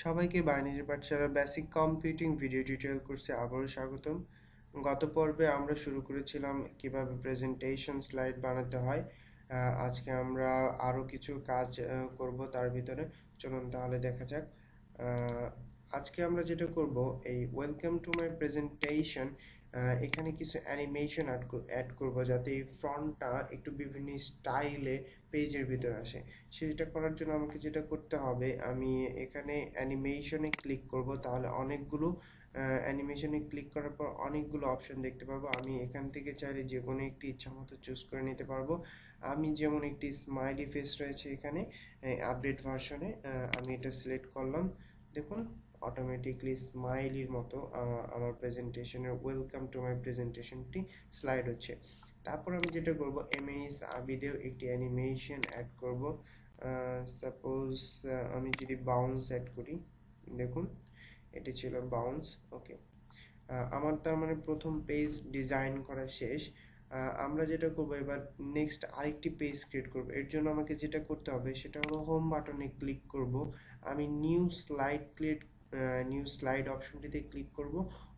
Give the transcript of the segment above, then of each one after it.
সবাইকে বাইনারি পাঠশালার basic computing video tutorial কোর্সে আবারও স্বাগতম। গত পর্বে আমরা শুরু করেছিলাম কিভাবে প্রেজেন্টেশন স্লাইড বানাতে হয়। আজকে আমরা আরও কিছু কাজ করব তার ভিতরে। চলুন তাহলে দেখা যাক। আজকে আমরা যেটা করব, এই ওয়েলকাম টু মাই প্রেজেন্টেশন, এখানে কিছু অ্যানিমেশন অ্যাড করব যাতে এই ফ্রন্টটা একটু বিভিন্ন স্টাইলে পেজের ভিতরে আসে। সেটা করার জন্য আমাকে যেটা করতে হবে, আমি এখানে অ্যানিমেশনে ক্লিক করব, তাহলে অনেকগুলো অ্যানিমেশনে ক্লিক করার পর অনেকগুলো অপশন দেখতে পাবো। আমি এখান থেকে চাইলে যে কোনো একটি ইচ্ছা মতো চুজ করে নিতে পারবো। আমি যেমন একটি স্মাইলি ফেস রয়েছে এখানে আপডেট ভার্সনে, আমি এটা সিলেক্ট করলাম। দেখুন অটোমেটিকলি স্মাইলির মতো আমার প্রেজেন্টেশনের ওয়েলকাম টু মাই প্রেজেন্টেশনটি স্লাইড হচ্ছে। তারপর আমি যেটা করব, এমএস আবিদেও একটি অ্যানিমেশন অ্যাড করব। সাপোজ আমি যদি বাউন্স অ্যাড করি, দেখুন এটি ছিল বাউন্স। ওকে, আমার তার মানে প্রথম পেজ ডিজাইন করা শেষ। আমরা যেটা করব এবার, নেক্সট আরেকটি পেজ ক্রিয়েট করব। এর জন্য আমাকে যেটা করতে হবে সেটা হলো হোম বাটনে ক্লিক করব। আমি নিউ স্লাইড অপশনটিতে ক্লিক করব,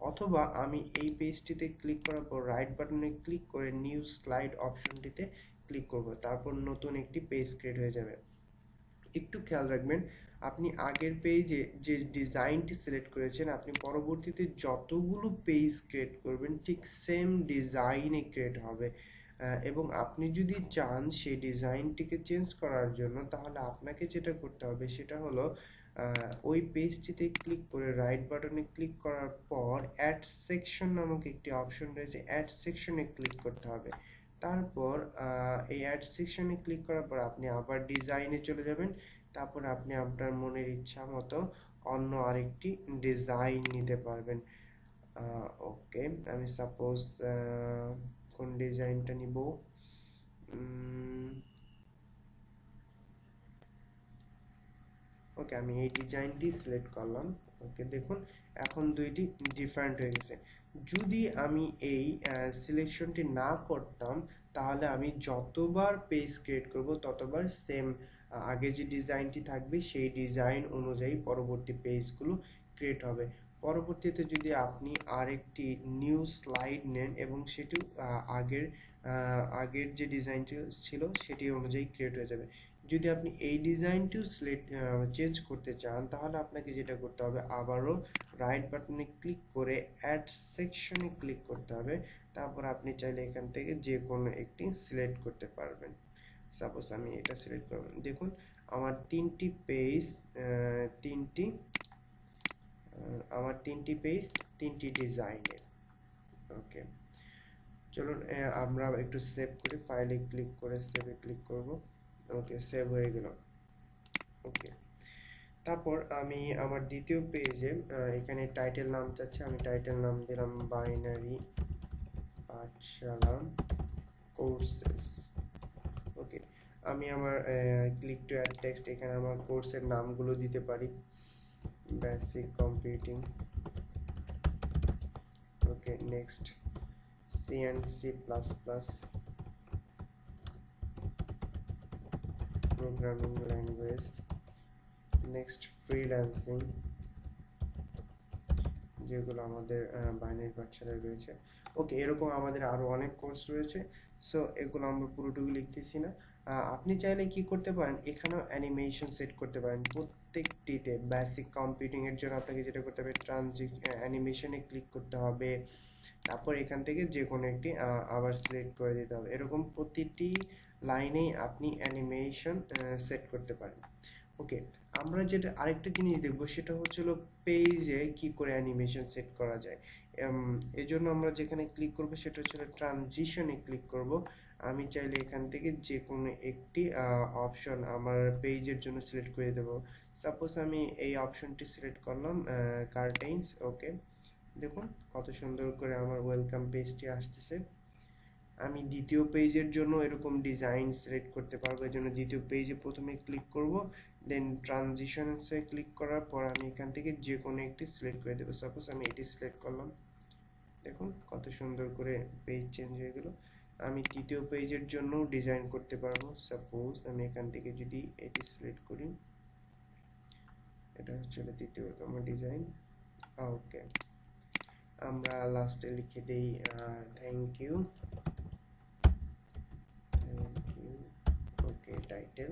অথবা আমি এই পেজটিতে ক্লিক করার পর রাইট বাটনে ক্লিক করে নিউ স্লাইড অপশনটিতে ক্লিক করব, তারপর নতুন একটি পেজ ক্রিয়েট হয়ে যাবে। একটু খেয়াল রাখবেন, আপনি আগের পেজে যে ডিজাইনটি সিলেক্ট করেছেন, আপনি পরবর্তীতে যতগুলো পেজ ক্রিয়েট করবেন ঠিক সেম ডিজাইনে ক্রিয়েট হবে। এবং আপনি যদি চান সেই ডিজাইনটিকে চেঞ্জ করার জন্য, তাহলে আপনাকে যেটা করতে হবে সেটা হলো, ওই পেজটিতে ক্লিক করে রাইট বাটনে ক্লিক করার পর অ্যাড সেকশন নামক একটি অপশন রয়েছে, অ্যাড সেকশনে ক্লিক করতে হবে। তারপর এই অ্যাড সেকশনে ক্লিক করার পর আপনি আবার ডিজাইনে চলে যাবেন। তারপর আপনি আপনার মনের ইচ্ছা মতো অন্য আরেকটি ডিজাইন নিতে পারবেন। ওকে, আমি সাপোজ কোন ডিজাইনটা নিব, ওকে আমি এই ডিজাইনটি সিলেক্ট করলাম। ওকে, দেখুন এখন দুইটি ডিফারেন্ট হয়ে গেছে। যদি আমি এই সিলেকশনটি না করতাম, তাহলে আমি যতবার পেজ ক্রিয়েট করব ততবার সেম আগে যে ডিজাইনটি থাকবে সেই ডিজাইন অনুযায়ী পরবর্তী পেজগুলো ক্রিয়েট হবে। পরবর্তীতে যদি আপনি আরেকটি নিউ স্লাইড নেন এবং সেটি আগের যে ডিজাইনটি ছিল সেটি অনুযায়ী ক্রিয়েট হয়ে যাবে। যদি আপনি এই ডিজাইনটিও চেঞ্জ করতে চান, তাহলে আপনাকে যেটা করতে হবে, আবারও রাইট বাটনে ক্লিক করে অ্যাড সেকশনে ক্লিক করতে হবে। তারপর আপনি চাইলে এখান থেকে যে কোনো একটি সিলেক্ট করতে পারবেন। সাপোজ আমি এটা সিলেক্ট করব। দেখুন আমার তিনটি পেজ তিনটি ডিজাইনের। ওকে, চলুন আমরা একটু সেভ করি, ফাইলে ক্লিক করে সেভে ক্লিক করব। ওকে, সেভ হয়ে গেল। ওকে, তারপর আমি আমার দ্বিতীয় পেজে এখানে টাইটেল নাম চাচ্ছে, আমি টাইটেল নাম দিলাম বাইনারি পাঠশালা কোর্সেস। ওকে, আমি আমার ক্লিক টু অ্যাড টেক্সট, এখানে আমার কোর্সের নামগুলো দিতে পারি। Basic computing, okay, next C and C plus plus programming language, next freelancing, যেগুলো আমাদের বাইনারি পাঠশালায় রয়েছে। ওকে, এরকম আমাদের আরো অনেক কোর্স রয়েছে। সো এগুলো আমরা পুরোটুকু লিখতেছি না। আপনি চাইলে কি করতে পারেন, এখানেও অ্যানিমেশন সেট করতে পারেন প্রত্যেকটিতে। বেসিক কম্পিউটিং এর জন্য আপনাকে যেটা করতে হবে, অ্যানিমেশনে ক্লিক করতে হবে, তারপর এখান থেকে যে কোনো একটি আবার সিলেক্ট করে দিতে হবে। এরকম প্রতিটি লাইনেই আপনি অ্যানিমেশন সেট করতে পারেন। ওকে, আমরা যেটা আরেকটা জিনিস দেখবো সেটা হচ্ছে পেজে কি করে অ্যানিমেশন সেট করা যায়। এজন্য আমরা যেখানে ক্লিক করব সেটা হচ্ছে ট্রানজিশনে ক্লিক করব। আমি চাইলে এখান থেকে যে কোনো একটি অপশন আমার পেজের জন্য সিলেক্ট করে দেব। সাপোজ আমি এই অপশনটি সিলেক্ট করলাম, কার্টেইনস। ওকে, দেখুন কত সুন্দর করে আমার ওয়েলকাম পেজটি আসতেছে। আমি দ্বিতীয় পেজের জন্য এরকম ডিজাইন সিলেক্ট করতে পারবো। এর জন্য দ্বিতীয় পেজে প্রথমে ক্লিক করব, দেন ট্রানজিশনসে ক্লিক করার পর আমি এখান থেকে যে কোনো একটি সিলেক্ট করে দেবো। সাপোজ আমি এটি সিলেক্ট করলাম, দেখুন কত সুন্দর করে পেজ চেঞ্জ হয়ে গেল। আমি তৃতীয় পেজের জন্য ডিজাইন করতে পারবো। সাপোজ আমি এখান থেকে যদি এটি সিলেক্ট করি, এটা হচ্ছে দ্বিতীয়তম ডিজাইন। ওকে, আমরা লাস্টে লিখে দেই thank you, thank you. Okay, title.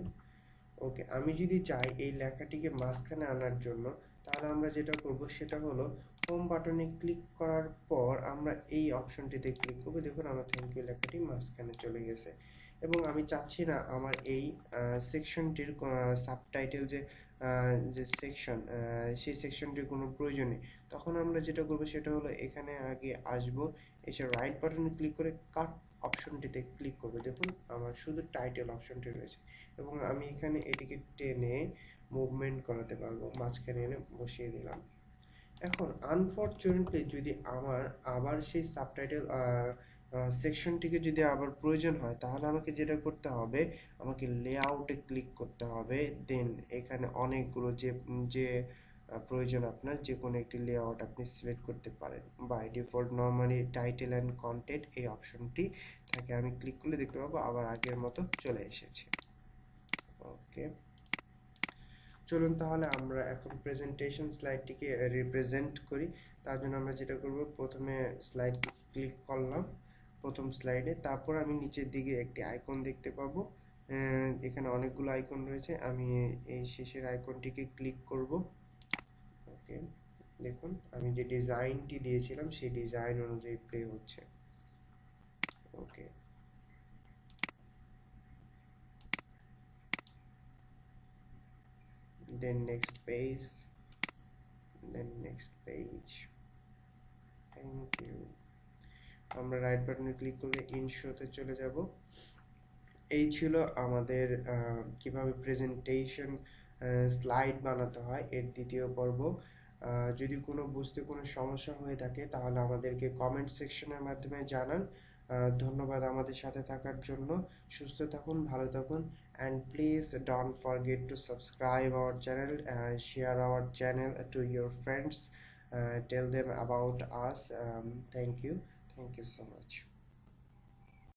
Okay, আমি যদি চাই এই লেখাটিকে মাঝখানে আনার জন্য, তাহলে আমরা যেটা করব সেটা হলো হোম বাটনে ক্লিক করার পর আমরা এই অপশনটিতে ক্লিক করব। দেখুন আমার থ্যাংক ইউ লেখাটি মাঝখানে চলে গেছে। এবং আমি চাচ্ছি না আমার এই সেকশনটির সাবটাইটেল যে সেকশন, সেই সেকশনটির কোনো প্রয়োজন নেই। তখন আমরা যেটা করব সেটা হলো এখানে আগে আসব, এসে রাইট বাটনে ক্লিক করে কাট অপশনটিতে ক্লিক করব। দেখুন আমার শুধু টাইটেল অপশনটি রয়েছে এবং আমি এখানে এটিকে টেনে মুভমেন্ট করাতে পারবো, মাঝখানে এনে বসিয়ে দিলাম। এখন আনফরচুনেটলি যদি আমার আবার সেই সাবটাইটেল সেকশনটিকে যদি আবার প্রয়োজন হয়, তাহলে আমাকে যেটা করতে হবে, আমাকে লেআউটে ক্লিক করতে হবে। দেন এখানে অনেকগুলো যে যে প্রয়োজন আপনার যে কোনো একটি লেআউট আপনি সিলেক্ট করতে পারেন। By default normally title and content এই অপশনটি থাকে। আমি ক্লিক করলে দেখতে পাবো আবার আগের মতো চলে এসেছে। ওকে, চলুন তাহলে আমরা এখন প্রেজেন্টেশন স্লাইডটিকে রিপ্রেজেন্ট করি। তার জন্য আমরা যেটা করব, প্রথমে স্লাইড ক্লিক করলাম প্রথম স্লাইডে, তারপর আমি নিচের দিকে একটি আইকন দেখতে পাবো। এখানে অনেকগুলো আইকন রয়েছে, আমি এই শেষের আইকনটিকে ক্লিক করব। ওকে, দেখুন আমি যে ডিজাইনটি দিয়েছিলাম সেই ডিজাইন অনুযায়ী প্লে হচ্ছে। Okay, then next page, then next page. Thank you. আমরা রাইট বাটনে ক্লিক করলে ইনশোতে চলে যাব। এই ছিল আমাদের কিভাবে প্রেজেন্টেশন স্লাইড বানাতে হয় এর দ্বিতীয় পর্ব। যদি বুঝতে কোনো সমস্যা হয়ে থাকে তাহলে আমাদেরকে কমেন্ট সেকশনের মাধ্যমে জানান। ধন্যবাদ আমাদের সাথে থাকার জন্য। সুস্থ থাকুন, ভালো থাকুন, and please don't forget to subscribe our channel, share our channel to your friends, tell them about us. Thank you so much.